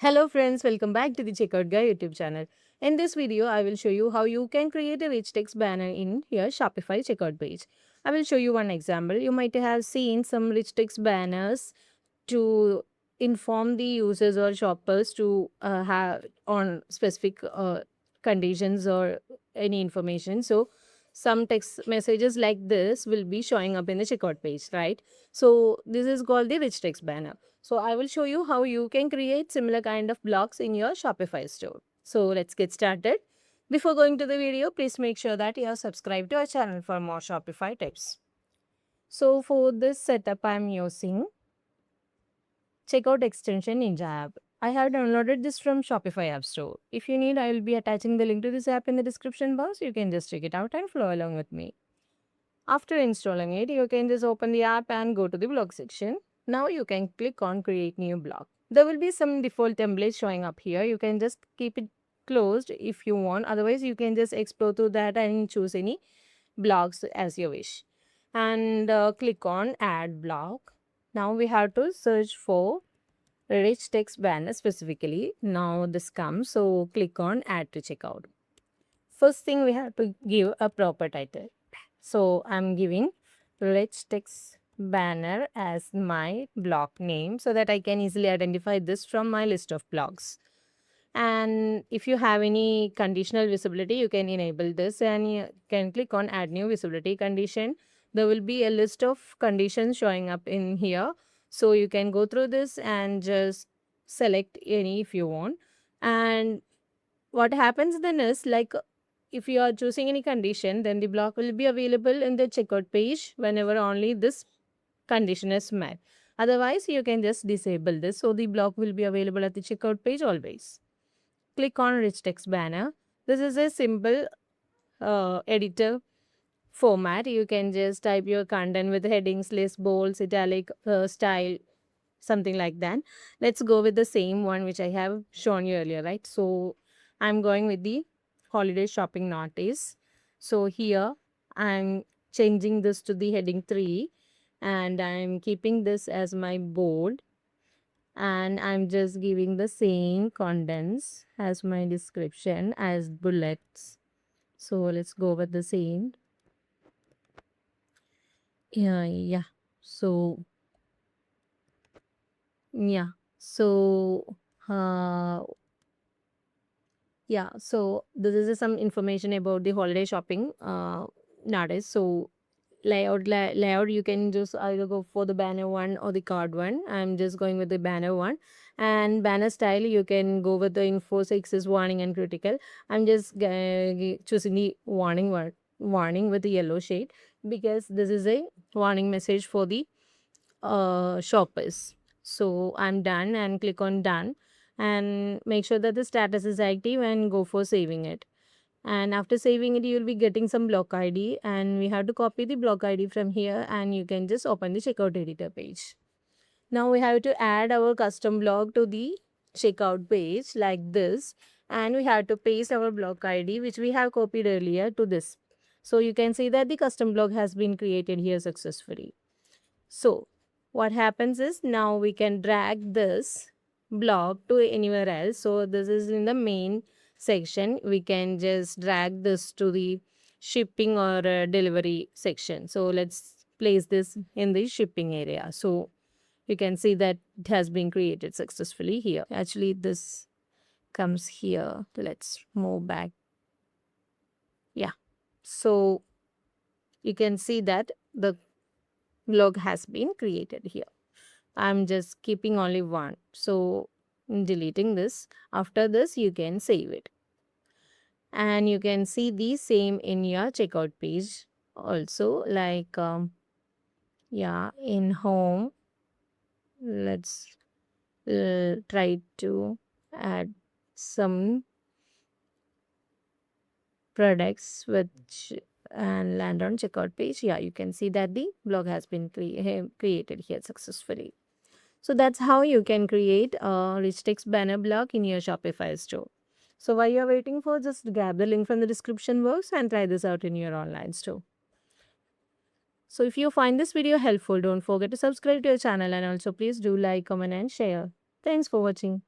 Hello friends, welcome back to the Checkout Guy YouTube channel. In this video, I will show you how you can create a rich text banner in your Shopify checkout page. I will show you one example. You might have seen some rich text banners to inform the users or shoppers to have on specific conditions or any information. So some text messages like this will be showing up in the checkout page, right? So this is called the rich text banner. So I will show you how you can create similar kind of blocks in your Shopify store. So let's get started. Before going to the video, please make sure that you are subscribed to our channel for more Shopify tips. So for this setup, I'm using Checkout extension Ninja app. I have downloaded this from Shopify App Store. If you need, I will be attaching the link to this app in the description box. You can just check it out and follow along with me. After installing it, you can just open the app and go to the blog section. Now you can click on create new blog. There will be some default templates showing up here. You can just keep it closed if you want. Otherwise, you can just explore through that and choose any blogs as you wish. And click on add blog. Now we have to search for rich text banner specifically. Now this comes, so click on add to checkout. First thing, we have to give a proper title. So I'm giving rich text banner as my blog name so that I can easily identify this from my list of blogs. And if you have any conditional visibility, you can enable this and you can click on add new visibility condition. There will be a list of conditions showing up in here. So you can go through this and just select any if you want. And what happens then is, like, if you are choosing any condition, then the block will be available in the checkout page whenever only this condition is met. Otherwise, you can just disable this. So the block will be available at the checkout page always. Click on rich text banner. This is a simple editor format. You can just type your content with headings, list, bolds, italic, style, something like that. Let's go with the same one which I have shown you earlier, right? So I'm going with the holiday shopping notice. So here I'm changing this to the heading 3 and I'm keeping this as my bold, and I'm just giving the same contents as my description as bullets. So let's go with the same. Yeah. So yeah. So uh yeah, so this is some information about the holiday shopping nowadays. So layout, you can just either go for the banner one or the card one. I'm just going with the banner one. And banner style, you can go with the info, success, warning, and critical. I'm just choosing the warning with the yellow shade, because this is a warning message for the shoppers. So I'm done and click on done and make sure that the status is active and go for saving it. And after saving it, you'll be getting some block ID, and we have to copy the block ID from here, and you can just open the checkout editor page. Now we have to add our custom block to the checkout page like this, and we have to paste our block ID which we have copied earlier to this. So you can see that the custom block has been created here successfully. So what happens is, now we can drag this block to anywhere else. So this is in the main section. We can just drag this to the shipping or delivery section. So let's place this in the shipping area. So you can see that it has been created successfully here. Actually, this comes here. Let's move back. Yeah. So you can see that the log has been created here. I'm just keeping only one. So deleting this. After this, you can save it. And you can see the same in your checkout page also. Like, yeah, in home, let's try to add some products which and land on checkout page. Yeah, you can see that the blog has been created here successfully. So that's how you can create a rich text banner block in your Shopify store. So while you're waiting for, just grab the link from the description box and try this out in your online store. So if you find this video helpful, don't forget to subscribe to your channel, and also please do like, comment and share. Thanks for watching.